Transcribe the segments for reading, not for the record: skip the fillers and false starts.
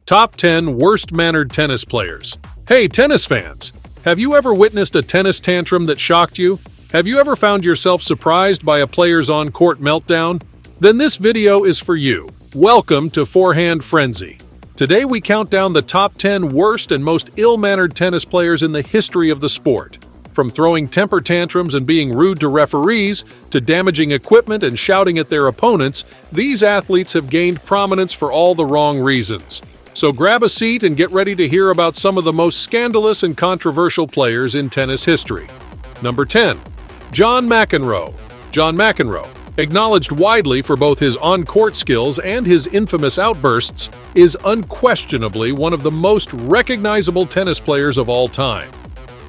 Top 10 Worst-Mannered Tennis Players. Hey, tennis fans! Have you ever witnessed a tennis tantrum that shocked you? Have you ever found yourself surprised by a player's on-court meltdown? Then this video is for you. Welcome to Forehand Frenzy. Today we count down the top 10 worst and most ill-mannered tennis players in the history of the sport. From throwing temper tantrums and being rude to referees, to damaging equipment and shouting at their opponents, these athletes have gained prominence for all the wrong reasons. So grab a seat and get ready to hear about some of the most scandalous and controversial players in tennis history. Number 10. John McEnroe. John McEnroe, acknowledged widely for both his on-court skills and his infamous outbursts, is unquestionably one of the most recognizable tennis players of all time.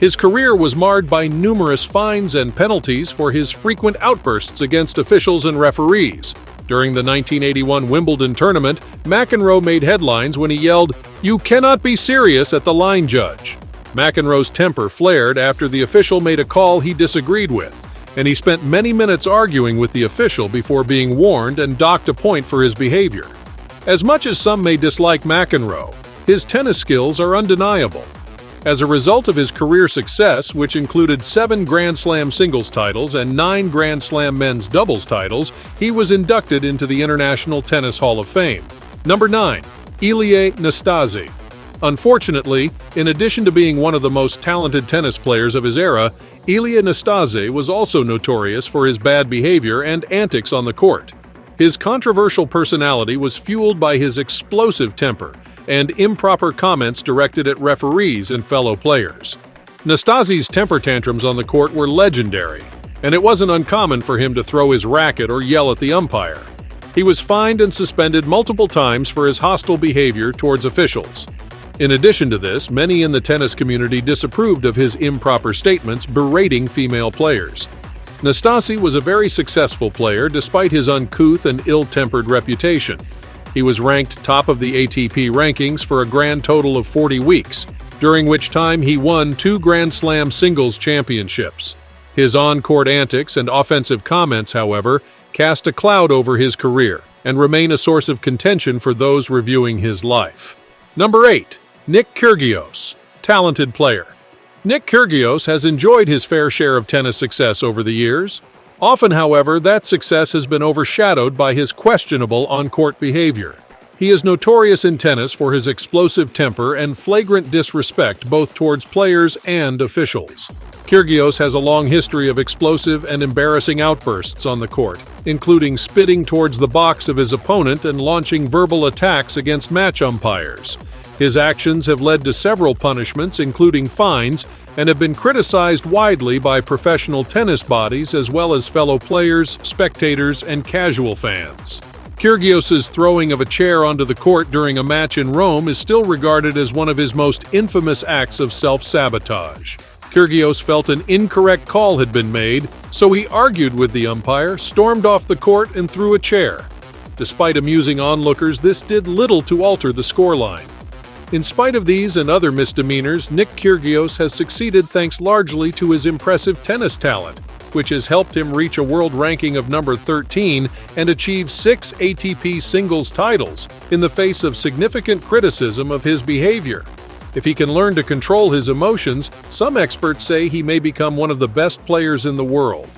His career was marred by numerous fines and penalties for his frequent outbursts against officials and referees. During the 1981 Wimbledon tournament, McEnroe made headlines when he yelled, "You cannot be serious," at the line judge. McEnroe's temper flared after the official made a call he disagreed with, and he spent many minutes arguing with the official before being warned and docked a point for his behavior. As much as some may dislike McEnroe, his tennis skills are undeniable. As a result of his career success, which included 7 Grand Slam singles titles and 9 Grand Slam men's doubles titles, he was inducted into the International Tennis Hall of Fame. Number 9. Ilie Nastasi. Unfortunately, in addition to being one of the most talented tennis players of his era, Ilie Nastasi was also notorious for his bad behavior and antics on the court. His controversial personality was fueled by his explosive temper and improper comments directed at referees and fellow players. Nastasi's temper tantrums on the court were legendary, and it wasn't uncommon for him to throw his racket or yell at the umpire. He was fined and suspended multiple times for his hostile behavior towards officials. In addition to this, many in the tennis community disapproved of his improper statements berating female players. Nastasi was a very successful player despite his uncouth and ill-tempered reputation. He was ranked top of the ATP rankings for a grand total of 40 weeks, during which time he won 2 Grand Slam singles championships. His on-court antics and offensive comments, however, cast a cloud over his career and remain a source of contention for those reviewing his life. Number 8. Nick Kyrgios. Talented player. Nick Kyrgios has enjoyed his fair share of tennis success over the years. Often, however, that success has been overshadowed by his questionable on-court behavior. He is notorious in tennis for his explosive temper and flagrant disrespect both towards players and officials. Kyrgios has a long history of explosive and embarrassing outbursts on the court, including spitting towards the box of his opponent and launching verbal attacks against match umpires. His actions have led to several punishments, including fines, and have been criticized widely by professional tennis bodies as well as fellow players, spectators, and casual fans. Kyrgios's throwing of a chair onto the court during a match in Rome is still regarded as one of his most infamous acts of self-sabotage. Kyrgios felt an incorrect call had been made, so he argued with the umpire, stormed off the court, and threw a chair. Despite amusing onlookers, this did little to alter the scoreline. In spite of these and other misdemeanors, Nick Kyrgios has succeeded thanks largely to his impressive tennis talent, which has helped him reach a world ranking of number 13 and achieve 6 ATP singles titles in the face of significant criticism of his behavior. If he can learn to control his emotions, some experts say he may become one of the best players in the world.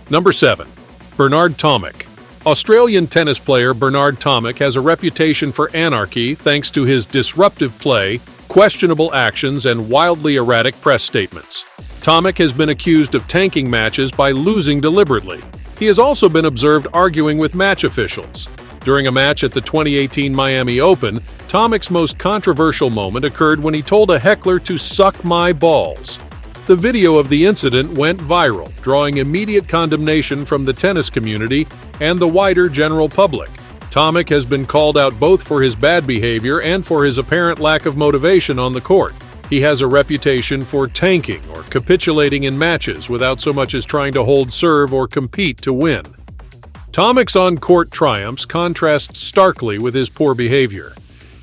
Number 7. Bernard Tomic. Australian tennis player Bernard Tomic has a reputation for anarchy thanks to his disruptive play, questionable actions, and wildly erratic press statements. Tomic has been accused of tanking matches by losing deliberately. He has also been observed arguing with match officials. During a match at the 2018 Miami Open, Tomic's most controversial moment occurred when he told a heckler to "suck my balls." The video of the incident went viral, drawing immediate condemnation from the tennis community and the wider general public. Tomic has been called out both for his bad behavior and for his apparent lack of motivation on the court. He has a reputation for tanking or capitulating in matches without so much as trying to hold serve or compete to win. Tomic's on-court triumphs contrast starkly with his poor behavior.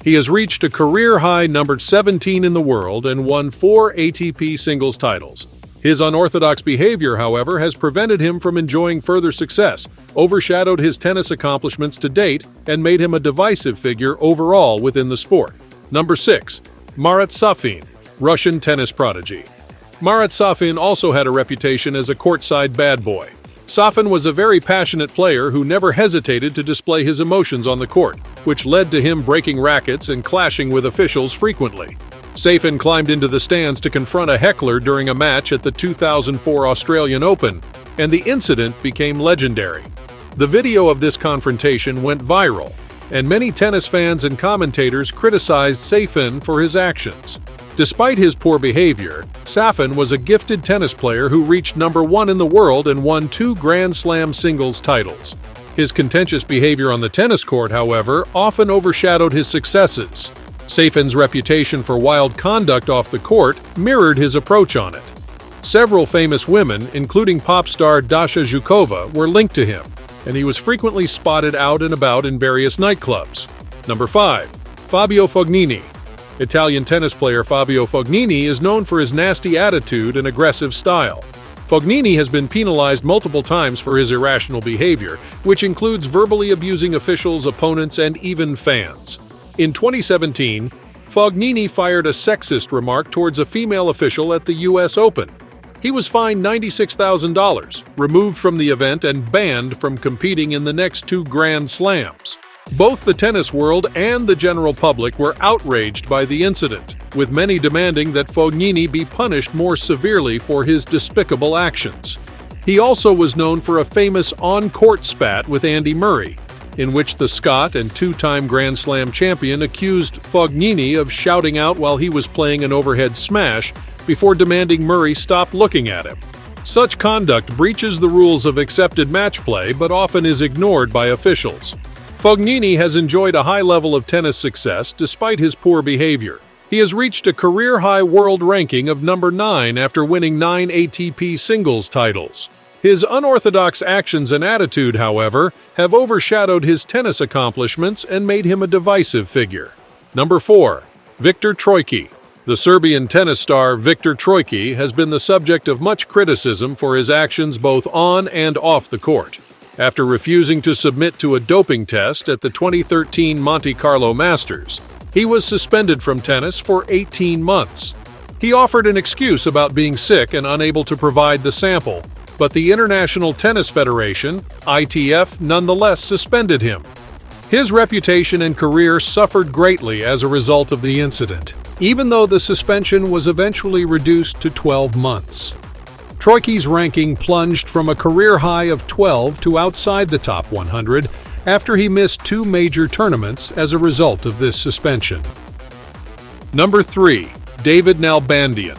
He has reached a career-high number 17 in the world and won 4 ATP singles titles. His unorthodox behavior, however, has prevented him from enjoying further success, overshadowed his tennis accomplishments to date, and made him a divisive figure overall within the sport. Number 6. Mardy Safin, Russian tennis prodigy. Mardy Safin also had a reputation as a courtside bad boy. Safin was a very passionate player who never hesitated to display his emotions on the court, which led to him breaking rackets and clashing with officials frequently. Safin climbed into the stands to confront a heckler during a match at the 2004 Australian Open, and the incident became legendary. The video of this confrontation went viral, and many tennis fans and commentators criticized Safin for his actions. Despite his poor behavior, Safin was a gifted tennis player who reached number 1 in the world and won 2 Grand Slam singles titles. His contentious behavior on the tennis court, however, often overshadowed his successes. Safin's reputation for wild conduct off the court mirrored his approach on it. Several famous women, including pop star Dasha Zhukova, were linked to him, and he was frequently spotted out and about in various nightclubs. Number 5. Fabio Fognini. Italian tennis player Fabio Fognini is known for his nasty attitude and aggressive style. Fognini has been penalized multiple times for his irrational behavior, which includes verbally abusing officials, opponents, and even fans. In 2017, Fognini fired a sexist remark towards a female official at the US Open. He was fined $96,000, removed from the event, and banned from competing in the next 2 Grand Slams. Both the tennis world and the general public were outraged by the incident, with many demanding that Fognini be punished more severely for his despicable actions. He also was known for a famous on-court spat with Andy Murray, in which the Scot and 2-time Grand Slam champion accused Fognini of shouting out while he was playing an overhead smash before demanding Murray stop looking at him. Such conduct breaches the rules of accepted match play but often is ignored by officials. Fognini has enjoyed a high level of tennis success despite his poor behavior. He has reached a career-high world ranking of number 9 after winning 9 ATP singles titles. His unorthodox actions and attitude, however, have overshadowed his tennis accomplishments and made him a divisive figure. Number 4. Viktor Troicki. The Serbian tennis star Viktor Troicki has been the subject of much criticism for his actions both on and off the court. After refusing to submit to a doping test at the 2013 Monte Carlo Masters, he was suspended from tennis for 18 months. He offered an excuse about being sick and unable to provide the sample, but the International Tennis Federation, ITF, nonetheless suspended him. His reputation and career suffered greatly as a result of the incident, even though the suspension was eventually reduced to 12 months. Troicki's ranking plunged from a career high of 12 to outside the top 100 after he missed 2 major tournaments as a result of this suspension. Number 3. David Nalbandian.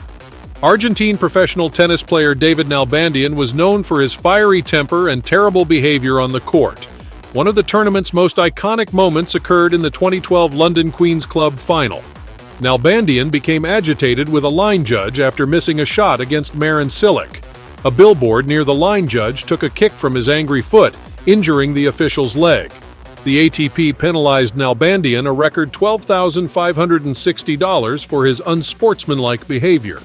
Argentine professional tennis player David Nalbandian was known for his fiery temper and terrible behavior on the court. One of the tournament's most iconic moments occurred in the 2012 London Queen's Club final. Nalbandian became agitated with a line judge after missing a shot against Marin Cilic. A billboard near the line judge took a kick from his angry foot, injuring the official's leg. The ATP penalized Nalbandian a record $12,560 for his unsportsmanlike behavior.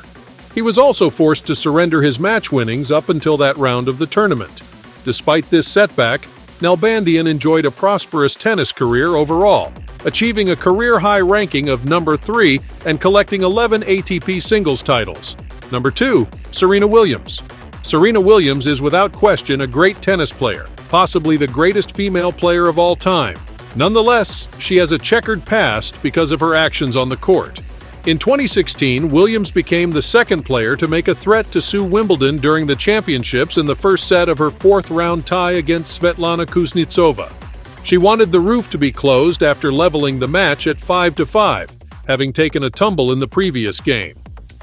He was also forced to surrender his match winnings up until that round of the tournament. Despite this setback, Nalbandian enjoyed a prosperous tennis career overall, achieving a career-high ranking of number 3 and collecting 11 ATP singles titles. Number 2. Serena Williams. Serena Williams is without question a great tennis player, possibly the greatest female player of all time. Nonetheless, she has a checkered past because of her actions on the court. In 2016, Williams became the second player to make a threat to sue Wimbledon during the championships in the first set of her 4th-round tie against Svetlana Kuznetsova. She wanted the roof to be closed after leveling the match at 5-5, having taken a tumble in the previous game.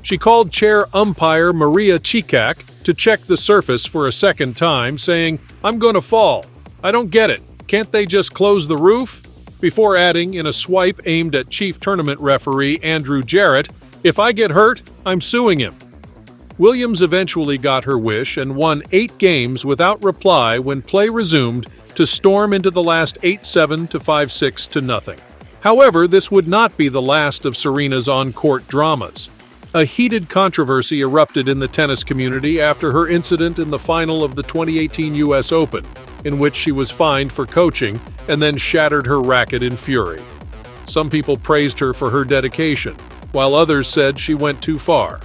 She called chair umpire Maria Cicak to check the surface for a second time, saying, "I'm going to fall. I don't get it. Can't they just close the roof?" Before adding, in a swipe aimed at chief tournament referee Andrew Jarrett, "If I get hurt, I'm suing him." Williams eventually got her wish and won 8 games without reply when play resumed to storm into the last 8-7 to 5-6 to nothing. However, this would not be the last of Serena's on-court dramas. A heated controversy erupted in the tennis community after her incident in the final of the 2018 US Open, in which she was fined for coaching and then shattered her racket in fury. Some people praised her for her dedication, while others said she went too far.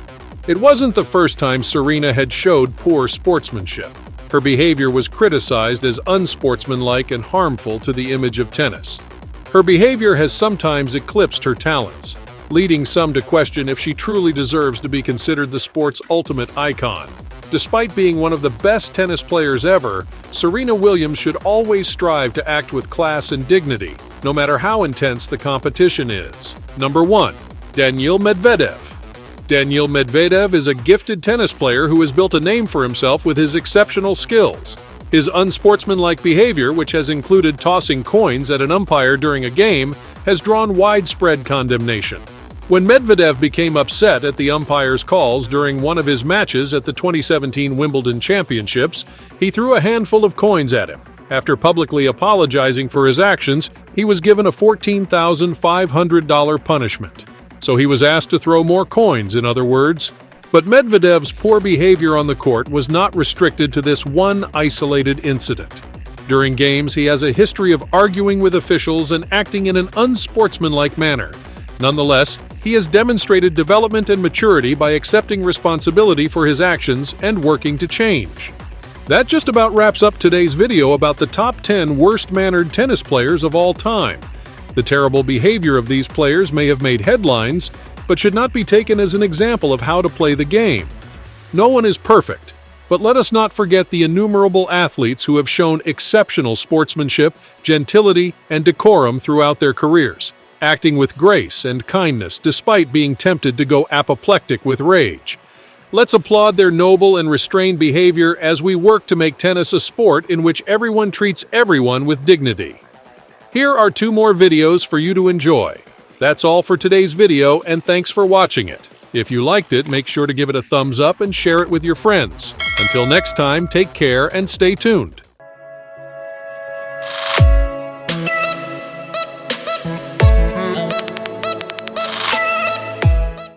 It wasn't the first time Serena had showed poor sportsmanship. Her behavior was criticized as unsportsmanlike and harmful to the image of tennis. Her behavior has sometimes eclipsed her talents, leading some to question if she truly deserves to be considered the sport's ultimate icon. Despite being one of the best tennis players ever, Serena Williams should always strive to act with class and dignity, no matter how intense the competition is. Number 1. Daniil Medvedev. Daniil Medvedev is a gifted tennis player who has built a name for himself with his exceptional skills. His unsportsmanlike behavior, which has included tossing coins at an umpire during a game, has drawn widespread condemnation. When Medvedev became upset at the umpire's calls during one of his matches at the 2017 Wimbledon Championships, he threw a handful of coins at him. After publicly apologizing for his actions, he was given a $14,500 punishment. So he was asked to throw more coins, in other words. But Medvedev's poor behavior on the court was not restricted to this one isolated incident. During games, he has a history of arguing with officials and acting in an unsportsmanlike manner. Nonetheless, he has demonstrated development and maturity by accepting responsibility for his actions and working to change. That just about wraps up today's video about the top 10 worst-mannered tennis players of all time. The terrible behavior of these players may have made headlines, but should not be taken as an example of how to play the game. No one is perfect, but let us not forget the innumerable athletes who have shown exceptional sportsmanship, gentility, and decorum throughout their careers, acting with grace and kindness despite being tempted to go apoplectic with rage. Let's applaud their noble and restrained behavior as we work to make tennis a sport in which everyone treats everyone with dignity. Here are 2 more videos for you to enjoy. That's all for today's video, and thanks for watching it. If you liked it, make sure to give it a thumbs up and share it with your friends. Until next time, take care and stay tuned.